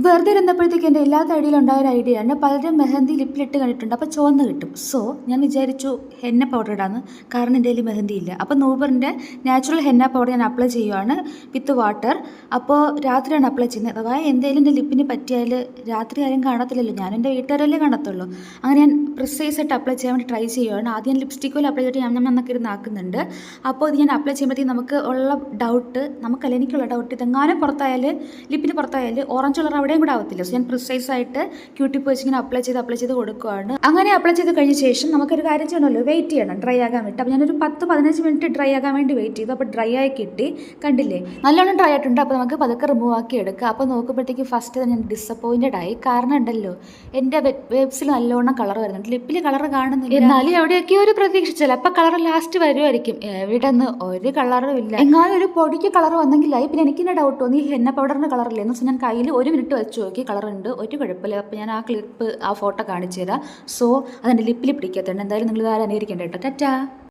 വെറുതെ ഇരുന്നപ്പോഴത്തേക്ക് എൻ്റെ എല്ലാ തടിയിലുണ്ടായ ഒരു ഐഡിയ ആണ്. പലരും മെഹന്തി ലിപ്പിലിട്ട് കണ്ടിട്ടുണ്ട്, അപ്പോൾ ചുവന്ന് കിട്ടും. സോ ഞാൻ വിചാരിച്ചു ഹെന്ന പൗഡർ ഇടാന്ന്. കാരണം എൻ്റെ കയ്യിൽ മെഹന്തി ഇല്ല. അപ്പോൾ നൂബറിൻ്റെ നാച്ചുറൽ ഹെന്ന പൗഡർ ഞാൻ അപ്ലൈ ചെയ്യുവാണ് വിത്ത് വാട്ടർ. അപ്പോൾ രാത്രിയാണ് അപ്ലൈ ചെയ്യുന്നത്. അഥവാ എന്തെങ്കിലും എൻ്റെ ലിപ്പിന് പറ്റിയാൽ രാത്രി ആരും കാണത്തില്ലല്ലോ, ഞാൻ എൻ്റെ വീട്ടുകാരല്ലേ കാണത്തുള്ളൂ. അങ്ങനെ ഞാൻ പ്രിസൈസ് ആയിട്ട് അപ്ലൈ ചെയ്യാൻ വേണ്ടി ട്രൈ ചെയ്യുവാണ്. ആദ്യം ഞാൻ ലിപ്സ്റ്റിക് ഓയിൽ അപ്ലൈ ചെയ്തിട്ട് ഞാൻ നന്നൊക്കെ ഇരുന്ന് ആക്കുന്നുണ്ട്. അപ്പോൾ ഇത് ഞാൻ അപ്ലൈ ചെയ്യുമ്പോഴത്തേക്ക് നമുക്ക് ഉള്ള ഡൗട്ട്, നമുക്കല്ല എനിക്കുള്ള ഡൗട്ട്, ഇതെങ്ങാനും പുറത്തായാൽ, ലിപ്പിന് പുറത്തായാൽ ഓറഞ്ച് കളർ അവിടെയും കൂടെ ആവത്തില്ല. സോ ഞാൻ പ്രിസൈസ് ആയിട്ട് ക്യൂട്ടിപ്പ് വെച്ച് ഇങ്ങനെ അപ്ലൈ ചെയ്ത് കൊടുക്കുകയാണ്. അങ്ങനെ അപ്ലൈ ചെയ്ത് കഴിഞ്ഞ ശേഷം നമുക്കൊരു കാര്യം ചെയ്യണമല്ലോ, വെയിറ്റ് ചെയ്യണം ഡ്രൈ ആകാൻ വേണ്ടി. അപ്പോൾ ഞാനൊരു 10-15 മിനിറ്റ് ഡ്രൈ ആകാൻ വേണ്ടി വെയിറ്റ് ചെയ്തു. അപ്പോൾ ഡ്രൈ ആയി കിട്ടി, കണ്ടില്ലേ, നല്ലോണം ഡ്രൈ ആയിട്ടുണ്ട്. അപ്പോൾ നമുക്ക് പതുക്കെ റിമൂവ് ആക്കി എടുക്കുക. അപ്പോൾ നോക്കുമ്പോഴത്തേക്ക് ഫസ്റ്റ് ഞാൻ ഡിസപ്പോയിൻറ്റഡ് ആയി. കാരണം ഉണ്ടല്ലോ, എൻ്റെ വെബ്സിൽ നല്ലോണം കളർ വരുന്നുണ്ട്, ലിപ്പിൽ കളർ കാണുന്നില്ല. എന്നാലും എവിടെയൊക്കെയോ ഒരു പ്രതീക്ഷിച്ചല്ലോ, അപ്പോൾ കളർ ലാസ്റ്റ് വരുമായിരിക്കും. എവിടെ നിന്ന് ഒരു കളറും ഇല്ല. എങ്ങാനും ഒരു പൊടിക്ക് കളർ വന്നെങ്കിലായി. പിന്നെ എനിക്കെന്നെ ഡൗട്ട് തോന്നി, ഹെന്ന പൗഡറിൻ്റെ കളറില്ലേ എന്ന് വെച്ചാൽ ഞാൻ കയ്യിൽ 1 മിനിറ്റ് വെച്ച് നോക്കി, കളറുണ്ട്, ഒരു കുഴപ്പമില്ല. അപ്പോൾ ഞാൻ ആ ക്ലിപ്പ്, ആ ഫോട്ടോ കാണിച്ചു തരാം. സോ അതെൻ്റെ ലിപ്പിൽ പിടിക്കത്തുണ്ട്. എന്തായാലും നിങ്ങൾ ഇതാരും അനുകരിക്കേണ്ട കേട്ടോ. ടാറ്റാ.